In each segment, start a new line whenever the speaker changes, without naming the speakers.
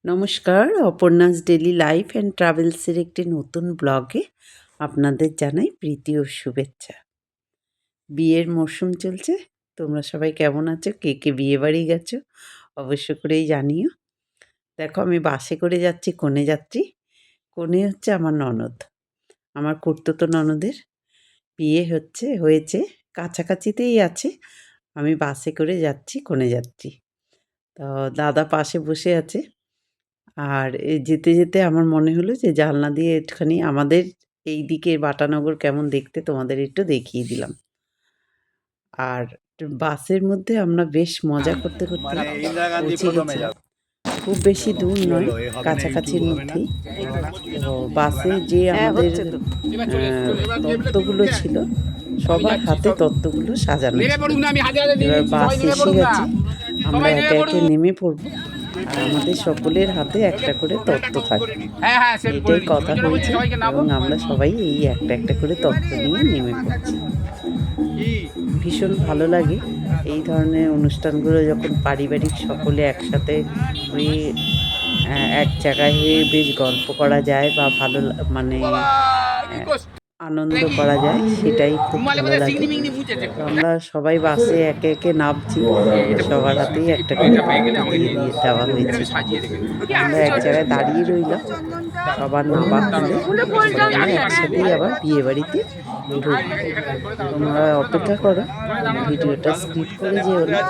নমস্কার, Aparna's daily life and ট্রাভেলসের একটি নতুন ব্লগে আপনাদের জানাই প্রীতি ও শুভেচ্ছা। বিয়ের মরশুম চলছে। তোমরা সবাই কেমন আছো? কে, কে বিয়েবাড়ি গেছো? অবশ্য করেই জানিও। দেখো আমি বাসে করে যাচ্ছি কনে যাত্রী। কনে হচ্ছে আমার ননদ। আমার খুড়তুতো ননদের বিয়ে হয়েছে কাছাকাছিতেই আছে। আমি বাসে করে যাচ্ছি কনে যাত্রী। তো দাদা পাশে বসে আছে। আর যেতে, যেতে আমার মনে হলো যে জানলা দিয়ে একটুখানি আমাদের এই দিকের বাটানগর কেমন দেখতে তোমাদের একটু দেখিয়ে দিলাম। আর বাসের মধ্যে আমরা বেশ মজা করতে, করতে পৌঁছে গেছি। খুব বেশি দূর নয়, কাছাকাছির মধ্যেই। তো বাসে যে আমাদের তত্ত্বগুলো ছিল, সবার হাতে তত্ত্বগুলো সাজানো ছিল। এবার বাস এসে গেছে, আমরা একে, একে নেমে পড়ব। আর আমাদের সকলের হাতে একটা করে তত্ত্ব থাকবে। এটাই কথা হয়েছে এবং আমরা সবাই এই একটা, একটা করে তত্ত্ব নিয়ে নেমে পড়ছি। ভীষণ ভালো লাগে এই ধরনের অনুষ্ঠানগুলো যখন পারিবারিক সকলে একসাথে হয়ে এক জায়গায় হয়ে বেশ গল্প করা যায় বা ভালো মানে আনন্দ করা যায়, সেটাই খুব ভালো লাগে। তো আমরা সবাই বাসে একে, একে নামছি। সবার হাতেই একটা করে তত্ত্ব দিয়ে দেওয়া হয়েছে। আমরা এক জায়গায় দাঁড়িয়ে রইলাম। সবার নামা হলে তারপরে আমরা একসাথেই আবার বিয়েবাড়িতে ঢুকবো। তোমরা অপেক্ষা করো, ভিডিওটা স্কিপ করে যেও না,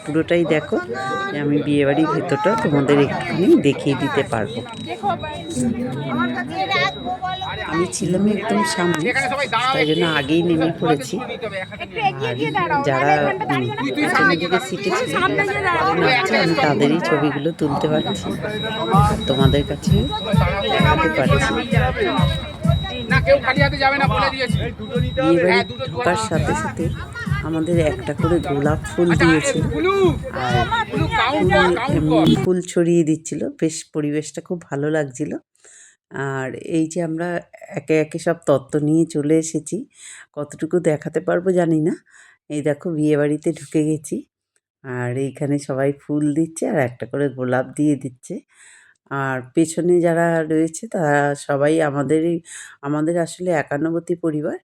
পুরোটাই দেখো যে আমি বিয়েবাড়ির ভেতরটা তোমাদের একটুখানি দেখিয়ে দিতে পারবো। আমি ছিলাম একদম সামনে, তাই জন্য আগেই নেমে পড়েছি। আর যারা পেছনের দিকে সিটে ছিল নাচছে, আমি তাদেরই ছবিগুলো তুলতে পারছি আর তোমাদের কাছে দেখাতে পারছি। বিয়েবাড়ি ঢোকার সাথে সাথে আমাদের একটা করে গোলাপ ফুল দিয়েছিল আর ফুল ছড়িয়ে দিচ্ছিল। বেশ পরিবেশটা খুব ভালো লাগছিল। আর এই যে আমরা একে, একে সব তত্ত্ব নিয়ে চলে এসেছি। কতটুকু দেখাতে পারবো জানি না। এই দেখো বিয়েবাড়িতে ঢুকে গেছি। আর এইখানে সবাই ফুল দিচ্ছে আর একটা করে গোলাপ দিয়ে দিচ্ছে। আর পেছনে যারা রয়েছে তারা সবাই আমাদের আসলে একান্নবর্তী পরিবার।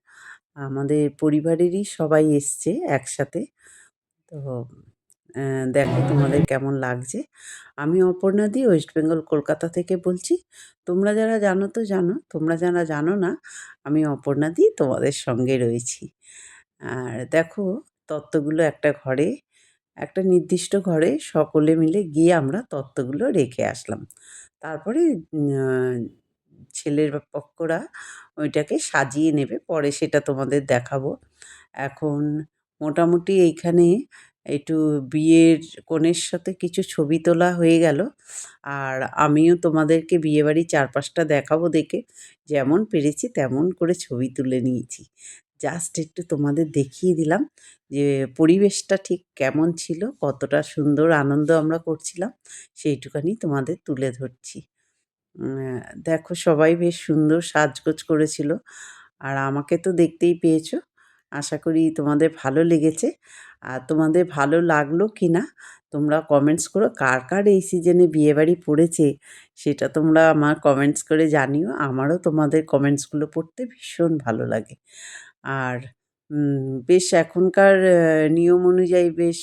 আমাদের পরিবারেরই সবাই এসছে একসাথে। তো দেখো তোমাদের কেমন লাগছে। আমি অপর্ণা দি ওয়েস্ট বেঙ্গল কলকাতা থেকে বলছি। তোমরা যারা জানো তো জানো, তোমরা যারা জানো না, আমি অপর্ণা দি তোমাদের সঙ্গে রয়েছি। আর দেখো তত্ত্বগুলো একটা নির্দিষ্ট ঘরে সকলে মিলে গিয়ে আমরা তত্ত্বগুলো রেখে আসলাম। তারপরে ছেলের পক্ষরা ওইটাকে সাজিয়ে নেবে, পরে সেটা তোমাদের দেখাবো। এখন মোটামুটি এইখানে একটু বিয়ের কনের সাথে কিছু ছবি তোলা হয়ে গেল। আর আমিও তোমাদেরকে বিয়েবাড়ির চারপাশটা দেখাবো দেখে যেমন পেরেছি তেমন করে ছবি তুলে নিয়েছি। জাস্ট একটু তোমাদের দেখিয়ে দিলাম যে পরিবেশটা ঠিক কেমন ছিল, কতটা সুন্দর আনন্দ আমরা করছিলাম, সেইটুখানি তোমাদের তুলে ধরছি। দেখো সবাই বেশ সুন্দর সাজগোজ করেছিল। আর আমাকে তো দেখতেই পেয়েছো। আশা করি তোমাদের ভালো লেগেছে। আর তোমাদের ভালো লাগলো কি না তোমরা কমেন্টস করো। কার, কার এই সিজনে বিয়েবাড়ি পড়েছে সেটা তোমরা আমার কমেন্টস করে জানিও। আমারও তোমাদের কমেন্টসগুলো পড়তে ভীষণ ভালো লাগে। আর বেশ এখনকার নিয়ম অনুযায়ী বেশ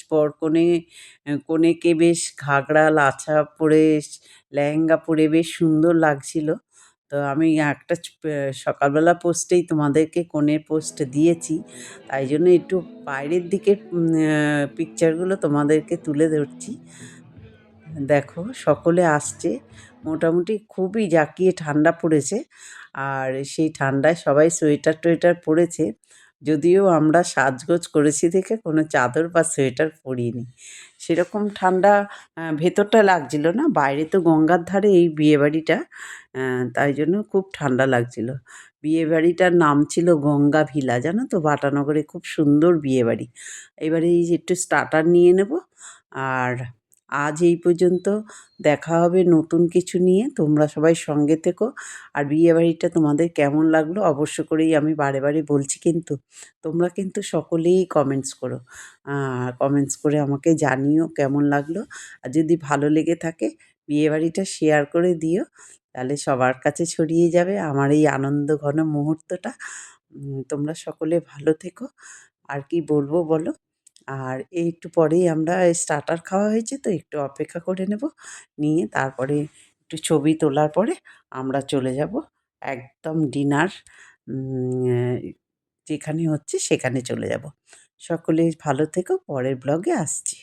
কনেকে বেশ ঘাগরা, লাছা পরে, লেহেঙ্গা পরে বেশ সুন্দর লাগছিল। তো আমি একটা সকালবেলা পোস্টেই তোমাদেরকে কনের পোস্ট দিয়েছি। তাই জন্য একটু বাইরের দিকের পিকচারগুলো তোমাদেরকে তুলে ধরছি। দেখো সকলে আসছে। মোটামুটি খুবই জাঁকিয়ে ঠান্ডা পড়েছে। আর সেই ঠান্ডায় সবাই সোয়েটার-টোয়েটার পরেছে। যদিও আমরা সাজগোজ করেছি দেখে কোনো চাদর বা সোয়েটার পরিনি। সেরকম ঠান্ডা ভেতরটা লাগছিল না। বাইরে তো গঙ্গার ধারে এই বিয়েবাড়িটা। তাই জন্য খুব ঠান্ডা লাগছিল। বিয়েবাড়িটার নাম ছিল গঙ্গা ভিলা, জানো তো? বাটানগরে খুব সুন্দর বিয়েবাড়ি। এবারে এই যে একটু স্টার্টার নিয়ে নেব। আর আজ এই পর্যন্ত। দেখা হবে নতুন কিছু নিয়ে। তোমরা সবাই সঙ্গে থেকো। আর বিয়েবাড়িটা তোমাদের কেমন লাগলো অবশ্য করেই আমি বারে, বারে বলছি কিন্তু। তোমরা কিন্তু সকলেই কমেন্টস করো। কমেন্টস করে আমাকে জানিও কেমন লাগলো। আর যদি ভালো লেগে থাকে বিয়েবাড়িটা শেয়ার করে দিও, তাহলে সবার কাছে ছড়িয়ে যাবে আমার এই আনন্দ ঘন মুহূর্তটা। তোমরা সকলে ভালো থেকো। আর কি বলবো বলো? আর এই একটু পরেই আমরা স্টার্টার খাওয়া হয়েছে তো একটু অপেক্ষা করে নেব। নিয়ে তারপরে একটু ছবি তোলার পরে আমরা চলে যাব একদম ডিনার যেখানে হচ্ছে সেখানে চলে যাব। সকলে ভালো থেকো, পরের ব্লগে আসছি।